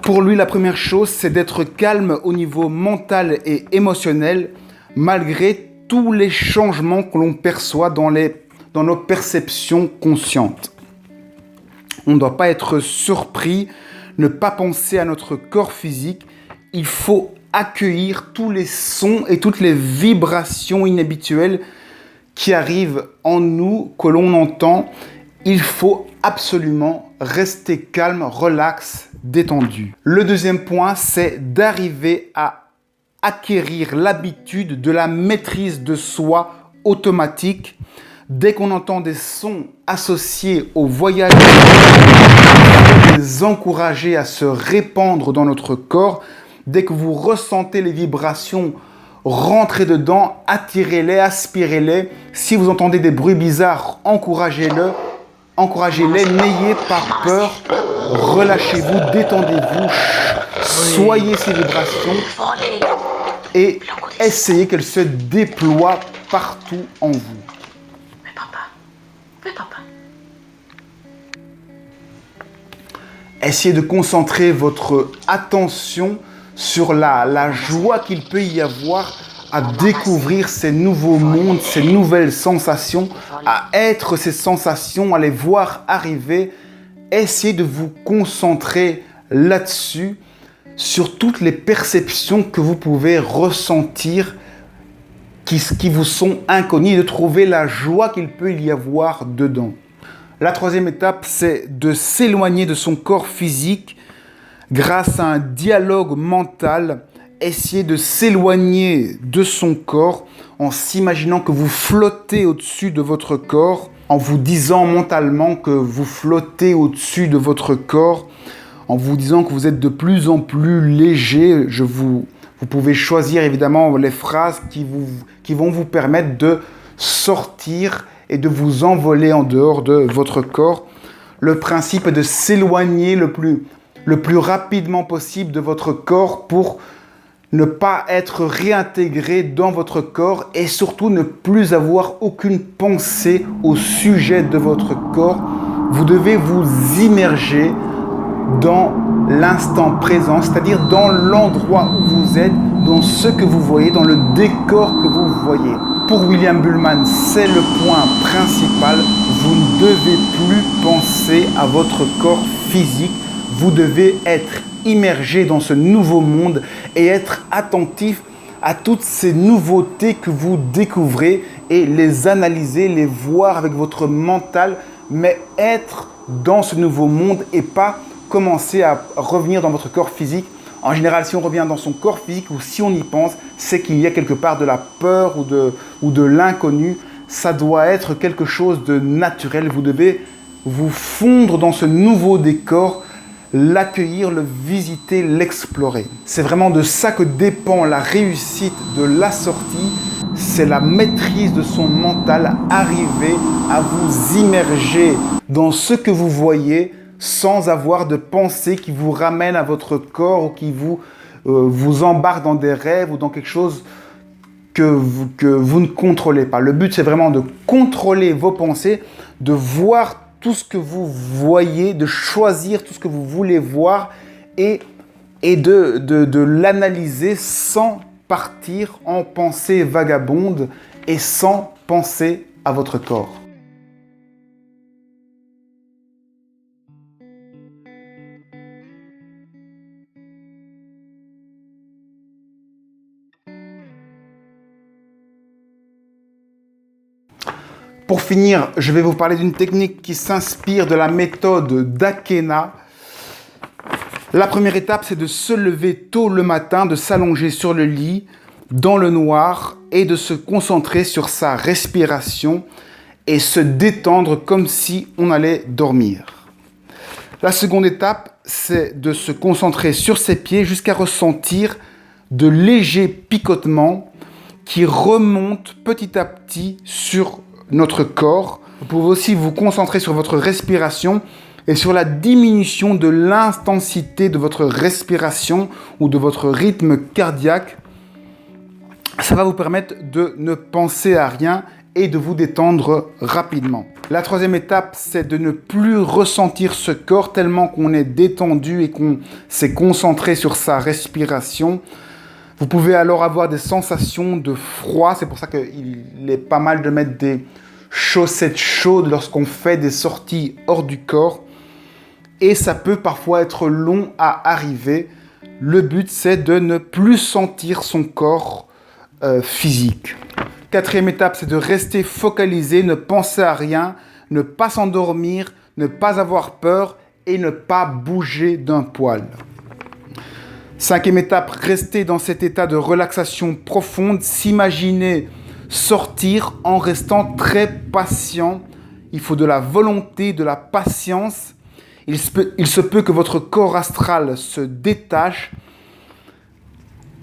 Pour lui, la première chose, c'est d'être calme au niveau mental et émotionnel malgré tous les changements que l'on perçoit dans nos perceptions conscientes. On ne doit pas être surpris, ne pas penser à notre corps physique. Il faut accueillir tous les sons et toutes les vibrations inhabituelles qui arrivent en nous, que l'on entend. Il faut absolument rester calme, relax, détendu. Le deuxième point, c'est d'arriver à acquérir l'habitude de la maîtrise de soi automatique. Dès qu'on entend des sons associés au voyage, les encourager à se répandre dans notre corps. Dès que vous ressentez les vibrations, rentrez dedans, attirez-les, aspirez-les. Si vous entendez des bruits bizarres, encouragez-les, n'ayez pas peur, relâchez-vous, détendez-vous, soyez ces vibrations et essayez qu'elles se déploient partout en vous. Mais papa. Essayez de concentrer votre attention sur la joie qu'il peut y avoir à découvrir ces nouveaux mondes, ces nouvelles sensations, à être ces sensations, à les voir arriver. Essayez de vous concentrer là-dessus, sur toutes les perceptions que vous pouvez ressentir, qui vous sont inconnues, de trouver la joie qu'il peut y avoir dedans. La troisième étape, c'est de s'éloigner de son corps physique grâce à un dialogue mental. Essayez de s'éloigner de son corps en s'imaginant que vous flottez au-dessus de votre corps, en vous disant mentalement que vous flottez au-dessus de votre corps, en vous disant que vous êtes de plus en plus léger. Vous pouvez choisir évidemment les phrases qui vont vous permettre de sortir et de vous envoler en dehors de votre corps. Le principe est de s'éloigner le plus rapidement possible de votre corps pour ne pas être réintégré dans votre corps et surtout ne plus avoir aucune pensée au sujet de votre corps. Vous devez vous immerger dans l'instant présent, c'est-à-dire dans l'endroit où vous êtes, dans ce que vous voyez, dans le décor que vous voyez. Pour William Buhlman, c'est le point principal. Vous ne devez plus penser à votre corps physique. Vous devez être immergé dans ce nouveau monde et être attentif à toutes ces nouveautés que vous découvrez et les analyser, les voir avec votre mental, mais être dans ce nouveau monde et pas commencer à revenir dans votre corps physique. En général, si on revient dans son corps physique ou si on y pense, c'est qu'il y a quelque part de la peur ou de l'inconnu. Ça doit être quelque chose de naturel. Vous devez vous fondre dans ce nouveau décor, l'accueillir, le visiter, l'explorer. C'est vraiment de ça que dépend la réussite de la sortie. C'est la maîtrise de son mental, arriver à vous immerger dans ce que vous voyez sans avoir de pensée qui vous ramène à votre corps ou qui vous embarque dans des rêves ou dans quelque chose que vous ne contrôlez pas. Le but, c'est vraiment de contrôler vos pensées, de voir tout ce que vous voyez, de choisir tout ce que vous voulez voir et et de l'analyser sans partir en pensée vagabonde et sans penser à votre corps. Pour finir, je vais vous parler d'une technique qui s'inspire de la méthode d'Akena. La première étape, c'est de se lever tôt le matin, de s'allonger sur le lit, dans le noir, et de se concentrer sur sa respiration et se détendre comme si on allait dormir. La seconde étape, c'est de se concentrer sur ses pieds jusqu'à ressentir de légers picotements qui remontent petit à petit sur notre corps. Vous pouvez aussi vous concentrer sur votre respiration et sur la diminution de l'intensité de votre respiration ou de votre rythme cardiaque. Ça va vous permettre de ne penser à rien et de vous détendre rapidement. La troisième étape, c'est de ne plus ressentir ce corps tellement qu'on est détendu et qu'on s'est concentré sur sa respiration. Vous pouvez alors avoir des sensations de froid. C'est pour ça qu'il est pas mal de mettre des chaussettes chaudes lorsqu'on fait des sorties hors du corps. Et ça peut parfois être long à arriver. Le but, c'est de ne plus sentir son corps physique. Quatrième étape, c'est de rester focalisé, ne penser à rien, ne pas s'endormir, ne pas avoir peur et ne pas bouger d'un poil. Cinquième étape, rester dans cet état de relaxation profonde, s'imaginer sortir en restant très patient. Il faut de la volonté, de la patience. Il se peut que votre corps astral se détache.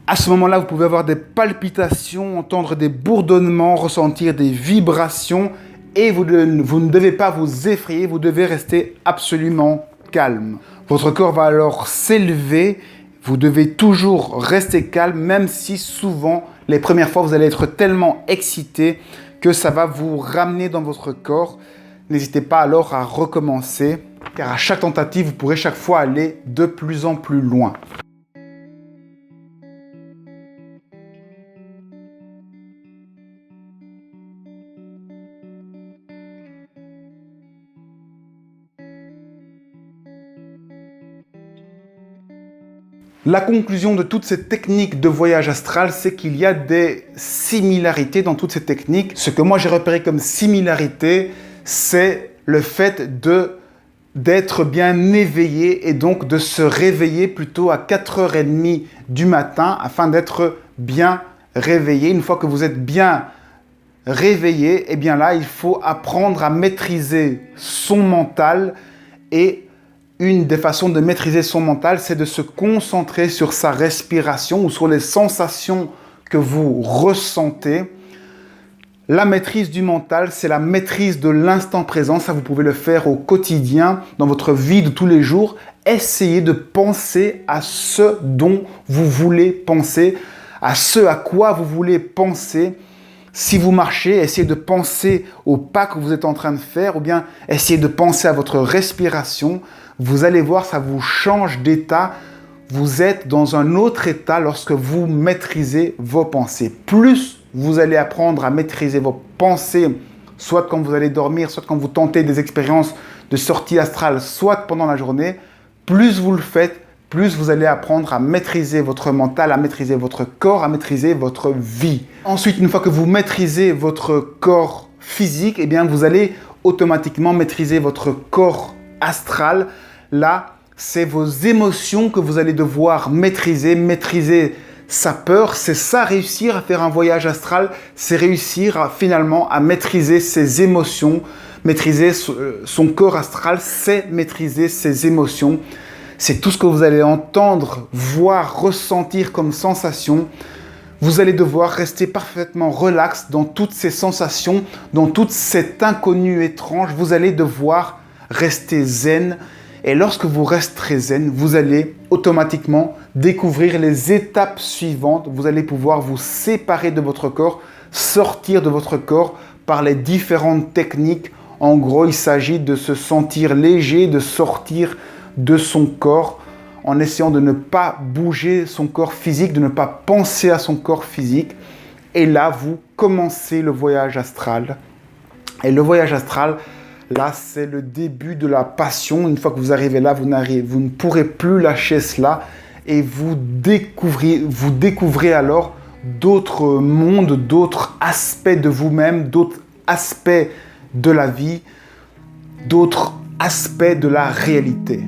À ce moment-là, vous pouvez avoir des palpitations, entendre des bourdonnements, ressentir des vibrations et vous ne devez pas vous effrayer, vous devez rester absolument calme. Votre corps va alors s'élever. Vous devez toujours rester calme, même si souvent, les premières fois, vous allez être tellement excité que ça va vous ramener dans votre corps. N'hésitez pas alors à recommencer, car à chaque tentative, vous pourrez chaque fois aller de plus en plus loin. La conclusion de toutes ces techniques de voyage astral, c'est qu'il y a des similarités dans toutes ces techniques. Ce que moi j'ai repéré comme similarité, c'est le fait d'être bien éveillé et donc de se réveiller plutôt à 4h30 du matin afin d'être bien réveillé. Une fois que vous êtes bien réveillé, eh bien là, il faut apprendre à maîtriser son mental et une des façons de maîtriser son mental, c'est de se concentrer sur sa respiration ou sur les sensations que vous ressentez. La maîtrise du mental, c'est la maîtrise de l'instant présent. Ça, vous pouvez le faire au quotidien, dans votre vie de tous les jours. Essayez de penser à ce dont vous voulez penser, à ce à quoi vous voulez penser. Si vous marchez, essayez de penser au pas que vous êtes en train de faire ou bien essayez de penser à votre respiration. Vous allez voir, ça vous change d'état. Vous êtes dans un autre état lorsque vous maîtrisez vos pensées. Plus vous allez apprendre à maîtriser vos pensées, soit quand vous allez dormir, soit quand vous tentez des expériences de sortie astrale, soit pendant la journée, plus vous le faites, plus vous allez apprendre à maîtriser votre mental, à maîtriser votre corps, à maîtriser votre vie. Ensuite, une fois que vous maîtrisez votre corps physique, eh bien, vous allez automatiquement maîtriser votre corps astral. Là, c'est vos émotions que vous allez devoir maîtriser sa peur. C'est ça, réussir à faire un voyage astral, c'est réussir finalement à maîtriser ses émotions. Maîtriser son corps astral, c'est maîtriser ses émotions. C'est tout ce que vous allez entendre, voir, ressentir comme sensation. Vous allez devoir rester parfaitement relax dans toutes ces sensations, dans tout cet inconnu étrange. Vous allez devoir rester zen. Et lorsque vous resterez zen, vous allez automatiquement découvrir les étapes suivantes. Vous allez pouvoir vous séparer de votre corps, sortir de votre corps par les différentes techniques. En gros, il s'agit de se sentir léger, de sortir de son corps en essayant de ne pas bouger son corps physique, de ne pas penser à son corps physique. Et là, vous commencez le voyage astral. Et le voyage astral, là, c'est le début de la passion. Une fois que vous arrivez là, vous ne pourrez plus lâcher cela. Et vous découvrez alors d'autres mondes, d'autres aspects de vous-même, d'autres aspects de la vie, d'autres aspects de la réalité.